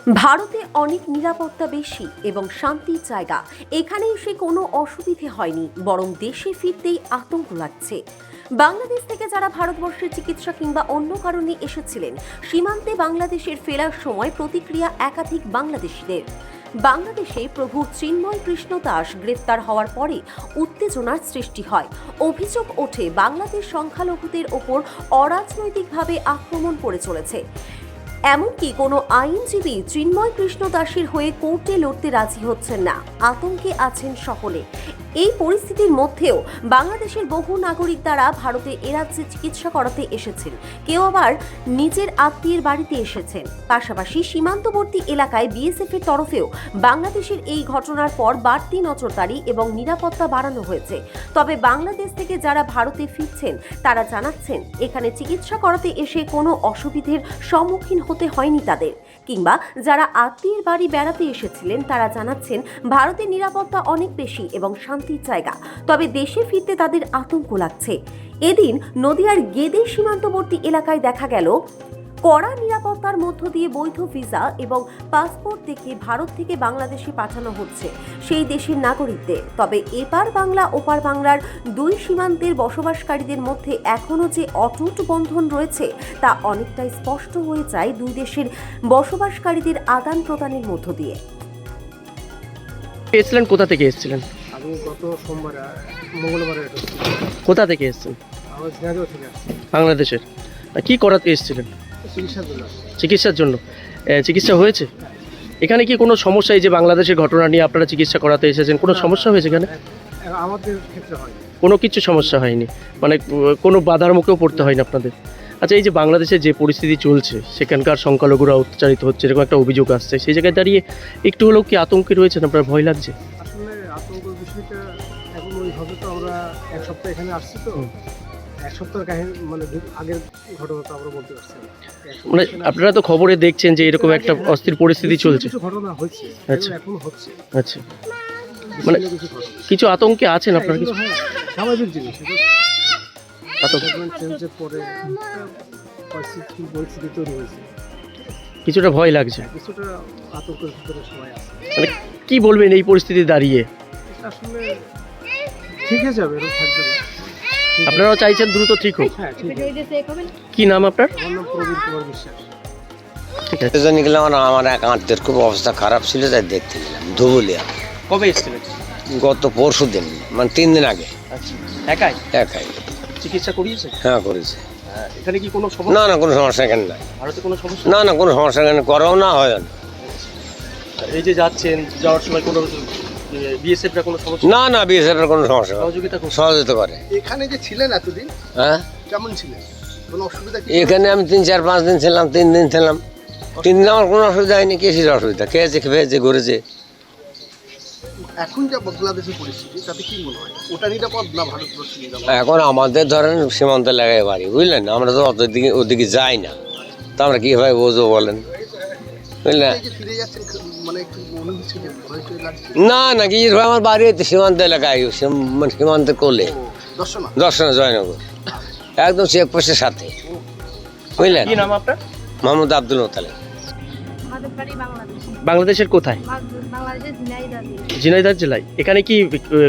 ভারতে অনেক নিরাপত্তা বেশি এবং শান্তির জায়গা। এখানে এসে কোনো অসুবিধে হয়নি, বরং দেশে ফিরতেই আতঙ্ক লাগছে। বাংলাদেশ থেকে যারা ভারতবর্ষের চিকিৎসা কিংবা অন্য কারণে এসেছিলেন, সীমান্তে বাংলাদেশের ফেরার সময় প্রতিক্রিয়া একাধিক বাংলাদেশিদের। বাংলাদেশে প্রভু চিন্ময় কৃষ্ণ দাস গ্রেফতার হওয়ার পরে উত্তেজনার সৃষ্টি হয়। অভিযোগ ওঠে বাংলাদেশ সংখ্যালঘুদের ওপর অরাজনৈতিকভাবে আক্রমণ করে চলেছে। এমনকি কোনো আইনজীবী চিন্ময় কৃষ্ণ দাসের হয়ে কোর্টে লড়তে রাজি হচ্ছেন না। আতঙ্কে আছেন সকলে। এই পরিস্থিতির মধ্যেও বাংলাদেশের বহু নাগরিক দ্বারা ভারতে এ রাজ্যে চিকিৎসা করাতে এসেছেন, কেউ আবার নিজের আত্মীয়ের বাড়িতে এসেছেন। পাশাপাশি সীমান্তবর্তী এলাকায় বিএসএফ এর তরফেও বাংলাদেশের এই ঘটনার পর বাড়তি নজরদারি এবং নিরাপত্তা বাড়ানো হয়েছে। তবে বাংলাদেশ থেকে যারা ভারতে ফিরছেন তারা জানাচ্ছেন এখানে চিকিৎসা করাতে এসে কোনো অসুবিধার সম্মুখীন হতে হয়নি তাদের, কিংবা যারা আত্মীয়ের বাড়ি বেড়াতে এসেছিলেন তারা জানাচ্ছেন ভারতের নিরাপত্তা অনেক বেশি এবং শান্তির জায়গা। তবে দেশে ফিরতে তাদের আতঙ্ক লাগছে। এদিন নদিয়ার গেদে সীমান্তবর্তী এলাকায় দেখা গেল কড়া নিরাপত্তার মধ্য দিয়ে বৈধ ভিসা এবং পাসপোর্ট দেখে ভারত থেকে বাংলাদেশে পাঠানো হচ্ছে সেই দেশের নাগরিকদের। তবে এপার বাংলা ওপার বাংলার দুই সীমান্তের বসবাসকারীদের মধ্যে এখনও যে অটুট বন্ধন রয়েছে তা অনেকটাই স্পষ্ট হয়ে যায় দুই দেশের বসবাসকারীদের আদান প্রদানের মধ্য দিয়ে। এসেছিলেন কোথা থেকে এসেছিলেন? আমি গত সোমবার মঙ্গলবারে কোথা থেকে এসেছেন? আমার ঝিনাইদহ থেকে আসছি বাংলাদেশের। কি করাতে এসেছিলেন? চিকিৎসার জন্য। চিকিৎসার জন্য। চিকিৎসা হয়েছে? এখানে কি কোনো সমস্যা, এই যে বাংলাদেশের ঘটনা নিয়ে আপনারা চিকিৎসা করাতে এসেছেন, কোনো সমস্যা হয়েছে এখানে? আমাদের ক্ষেত্রে হয় কোনো কিছু সমস্যা হয়নি, মানে কোনো বাধার মুখেও পড়তে হয়নি আপনাদের? আচ্ছা, এই যে বাংলাদেশে যে পরিস্থিতি চলছে, সেখানকার সংখ্যালঘুরা অত্যাচারিত হচ্ছে, এরকম একটা অভিযোগ আসছে, সেই জায়গায় দাঁড়িয়ে একটু হলেও কি আতঙ্কে রয়েছেন? আপনার ভয় লাগছে? আসলে আতঙ্কের বিষয়টা এখন ওইভাবে তো আমরা এক সপ্তাহ এখানে আসছি, তো এক সপ্তাহের কাহিনী মানে আগের ঘটনা তো আমরা বলতে পারছি না। মানে আপনারা তো খবরে দেখছেন যে এরকম একটা অস্থির পরিস্থিতি চলছে। কিছু ঘটনা হচ্ছে, আচ্ছা এখন হচ্ছে। আচ্ছা, মানে কিছু আতঙ্কে আছেন আপনারা? কিছু স্বাভাবিক জিনিস, আতঙ্ক চেঞ্জের পরে পরিস্থিতি তৈরি হয়েছে, কিছুটা ভয় লাগছে, কিছুটা আতঙ্কের ভিতরে সবাই আছে। মানে কি বলবেন এই পরিস্থিতি দাঁড়িয়ে? আসলে ঠিক হয়ে যাবে, এরকম থাকবে না। আপনারাও চাইছেন দ্রুত ঠিক হোক? হ্যাঁ, ঠিক আছে। কি নাম আপনার? আমার নাম প্রবীর কুমার বিশ্বাস। ঠিক আছে। গেলাম, আমার এক আত্মীয়ের খুব অবস্থা খারাপ ছিল, তাই দেখতে গেলাম ধুবুলিয়া। কবে এসেছিলেন? গত পরশু দিন, মানে 3 দিন আগে। আচ্ছা, একাই একাই। চিকিৎসা করিয়েছে? হ্যাঁ, করেছে। এখানে কি কোনো সমস্যা? না না, কোনো সমস্যা এখানে নাই। ভারতে কোনো সমস্যা? না না, কোনো সমস্যা এখানে করাও না, হয় না। এই যে যাচ্ছেন, যাওয়ার সময় কোনো বিএসএফরা কোনো সমস্যা? না না, বিএসএফ এর কোনো সমস্যা করে, সহযোগিতা করছে? সহযোগিতা করে। এখানে যে ছিলেন এতদিন, হ্যাঁ, কেমন ছিলেন? কোনো অসুবিধা কি? এখানে আমি 3, 4, 5 দিন ছিলাম, 3 দিন ছিলাম। 3 দিন আমার কোনো অসুবিধা হয়নি। কিসের অসুবিধা? খেয়েছে, খেয়েছে, ঘুরেছে। এখন যা বাংলাদেশের পরিস্থিতি, তাতে কি মনে হয় ওটা নিরাপদ না ভারতবর্ষ নিরাপদ? এখন আমাদের ধরেন সীমান্ত লাগাই বাড়ি, বুঝলেন? আমরা তো ওদিকে যাই না, তো আমরা কীভাবে বুঝবো বলেন, বুঝলেন? এই যে ফিরে যাচ্ছেন, মানে একটু মনে হচ্ছে যে ভয় টয় লাগছে? না না, কি আমার বাড়ি সীমান্ত এলাকায়, মানে সীমান্তের কোলে, দর্শনা দর্শনা জয়নগর, একদম চেকপোস্টের সাথে, বুঝলেন? কি নাম আপনার? মোহাম্মদ আব্দুল মোতালেব। আমাদের বাড়ি বাংলাদেশ। বাংলাদেশের কোথায়? বাংলাদেশের ঝিনাইদহ। ঝিনাইদহ জেলায়। এখানে কি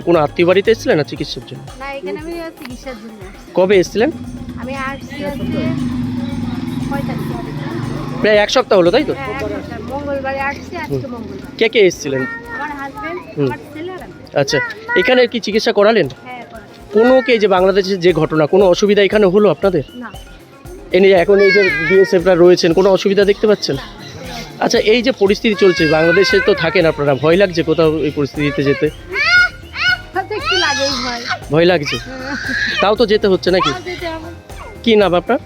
কোনো আত্মীয় বাড়িতে এসেছিলেন না চিকিৎসার জন্য? না, এখানে আমি চিকিৎসার জন্য আসছি। কবে এসেছিলেন? আমি আসছি আজকে 6 তারিখ। প্রায় 1 সপ্তাহ হলো, তাই তো? হ্যাঁ, এক সপ্তাহ। মঙ্গলবারে আসছি, আজকে মঙ্গলবার। কে কে এসেছিলেন? আমার হাজবেন্ড, হুম। আমার ছেলে আর আমি। আচ্ছা, এখানে কি চিকিৎসা করালেন? হ্যাঁ, করেছি। কোনো কে যে বাংলাদেশের যে ঘটনা, কোনো অসুবিধা এখানে হলো আপনাদের? না, এ নিয়ে এখন এই যে বিএসএফরা রয়েছেন, কোনো অসুবিধা দেখতে পাচ্ছেন? আচ্ছা, এই যে পরিস্থিতি চলছে, বাংলাদেশে তো থাকেন আপনারা, ভয় লাগছে কোথাও এই পরিস্থিতিতে যেতে? হয়তো একটু লাগেই ভয়। ভয় লাগছে, তাও তো যেতে হচ্ছে নাকি? তাও যেতে হবে। কি নাম আপনার?